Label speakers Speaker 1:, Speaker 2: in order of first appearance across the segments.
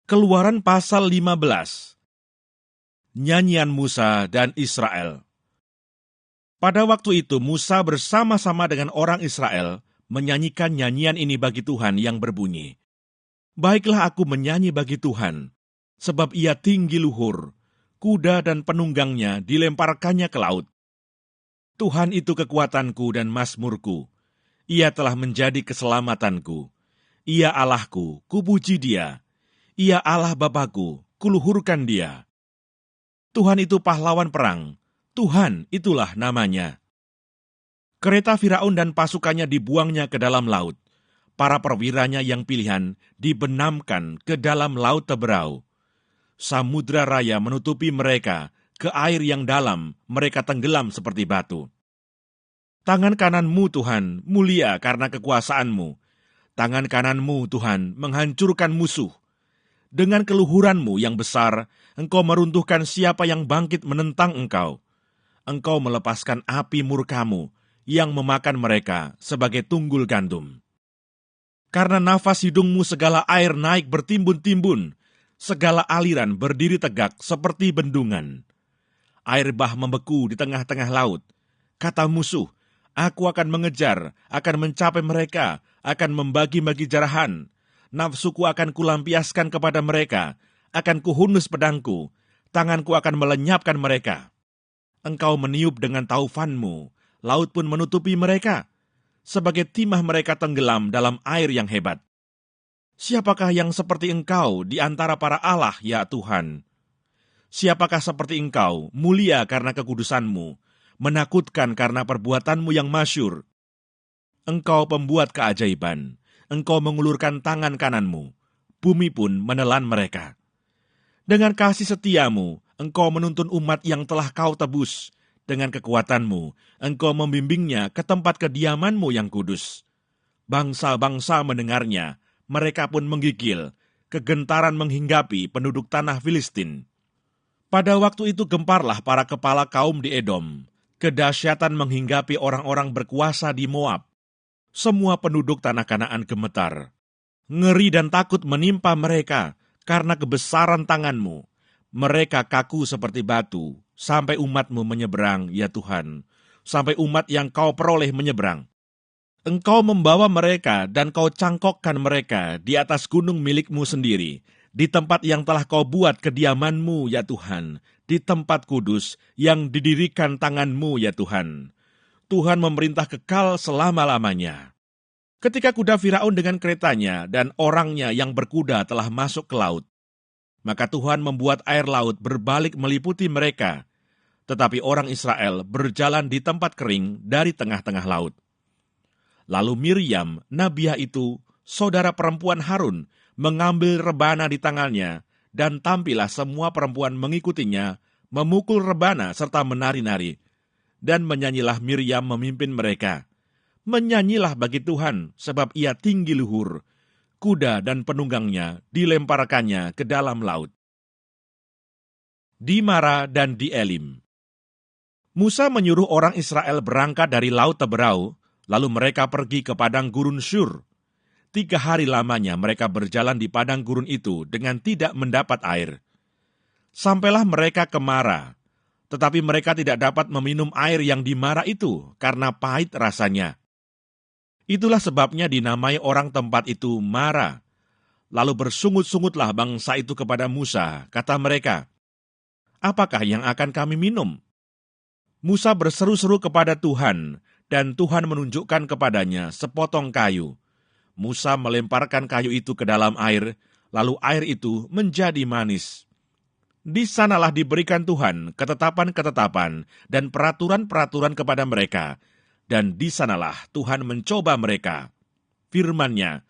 Speaker 1: Keluaran pasal 15. Nyanyian Musa dan Israel. Pada waktu itu Musa bersama-sama dengan orang Israel menyanyikan nyanyian ini bagi Tuhan yang berbunyi, "Baiklah aku menyanyi bagi Tuhan, sebab ia tinggi luhur, kuda dan penunggangnya dilemparkannya ke laut. Tuhan itu kekuatanku dan mazmurku, ia telah menjadi keselamatanku. Ia Allahku, kupuji dia. Ia Allah Bapakku, kuluhurkan dia. Tuhan itu pahlawan perang, Tuhan itulah namanya." Kereta Firaun dan pasukannya dibuangnya ke dalam laut. Para perwiranya yang pilihan dibenamkan ke dalam laut teberau. Samudra raya menutupi mereka, ke air yang dalam mereka tenggelam seperti batu. Tangan kananmu Tuhan mulia karena kekuasaanmu. Tangan kananmu Tuhan menghancurkan musuh. Dengan keluhuranmu yang besar, engkau meruntuhkan siapa yang bangkit menentang engkau. Engkau melepaskan api murkamu yang memakan mereka sebagai tunggul gandum. Karena nafas hidungmu segala air naik bertimbun-timbun, segala aliran berdiri tegak seperti bendungan. Air bah membeku di tengah-tengah laut. Kata musuh, aku akan mengejar, akan mencapai mereka, akan membagi-bagi jarahan. Nafsuku akan kulampiaskan kepada mereka, akan kuhunus pedangku, tanganku akan melenyapkan mereka. Engkau meniup dengan taufanmu, laut pun menutupi mereka. Sebagai timah mereka tenggelam dalam air yang hebat. Siapakah yang seperti engkau di antara para Allah, ya Tuhan? Siapakah seperti engkau, mulia karena kekudusanmu, menakutkan karena perbuatanmu yang masyhur? Engkau pembuat keajaiban. Engkau mengulurkan tangan kananmu, bumi pun menelan mereka. Dengan kasih setiamu, engkau menuntun umat yang telah kau tebus. Dengan kekuatanmu, engkau membimbingnya ke tempat kediamanmu yang kudus. Bangsa-bangsa mendengarnya, mereka pun menggigil, kegentaran menghinggapi penduduk tanah Filistin. Pada waktu itu gemparlah para kepala kaum di Edom, kedahsyatan menghinggapi orang-orang berkuasa di Moab. Semua penduduk tanah Kanaan gemetar. Ngeri dan takut menimpa mereka karena kebesaran tanganmu. Mereka kaku seperti batu, sampai umatmu menyeberang, ya Tuhan. Sampai umat yang kau peroleh menyeberang. Engkau membawa mereka dan kau cangkokkan mereka di atas gunung milikmu sendiri, di tempat yang telah kau buat kediamanmu, ya Tuhan, di tempat kudus yang didirikan tanganmu, ya Tuhan. Tuhan memerintah kekal selama-lamanya. Ketika kuda Firaun dengan keretanya dan orangnya yang berkuda telah masuk ke laut, maka Tuhan membuat air laut berbalik meliputi mereka, tetapi orang Israel berjalan di tempat kering dari tengah-tengah laut. Lalu Miriam, nabiah itu, saudara perempuan Harun, mengambil rebana di tangannya, dan tampillah semua perempuan mengikutinya, memukul rebana serta menari-nari. Dan menyanyilah Miriam memimpin mereka. Menyanyilah bagi Tuhan, sebab ia tinggi luhur. Kuda dan penunggangnya dilemparkannya ke dalam laut. Di Mara dan di Elim. Musa menyuruh orang Israel berangkat dari laut teberau, lalu mereka pergi ke padang gurun Syur. 3 hari lamanya mereka berjalan di padang gurun itu dengan tidak mendapat air. Sampailah mereka ke Mara. Tetapi mereka tidak dapat meminum air yang di Mara itu, karena pahit rasanya. Itulah sebabnya dinamai orang tempat itu Mara. Lalu bersungut-sungutlah bangsa itu kepada Musa, kata mereka, "Apakah yang akan kami minum?" Musa berseru-seru kepada Tuhan, dan Tuhan menunjukkan kepadanya sepotong kayu. Musa melemparkan kayu itu ke dalam air, lalu air itu menjadi manis. Di sanalah diberikan Tuhan ketetapan-ketetapan dan peraturan-peraturan kepada mereka, dan di sanalah Tuhan mencoba mereka. Firman-Nya,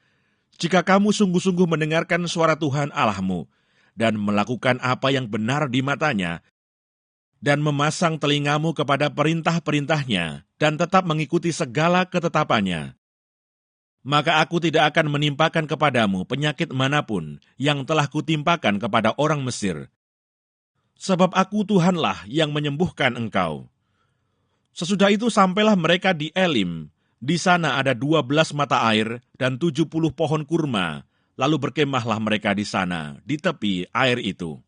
Speaker 1: "Jika kamu sungguh-sungguh mendengarkan suara Tuhan Allahmu, dan melakukan apa yang benar di matanya, dan memasang telingamu kepada perintah-perintahnya, dan tetap mengikuti segala ketetapannya, maka aku tidak akan menimpakan kepadamu penyakit manapun yang telah kutimpakan kepada orang Mesir. Sebab aku Tuhanlah yang menyembuhkan engkau." Sesudah itu sampailah mereka di Elim. Di sana ada 12 mata air dan 70 pohon kurma, lalu berkemahlah mereka di sana, di tepi air itu.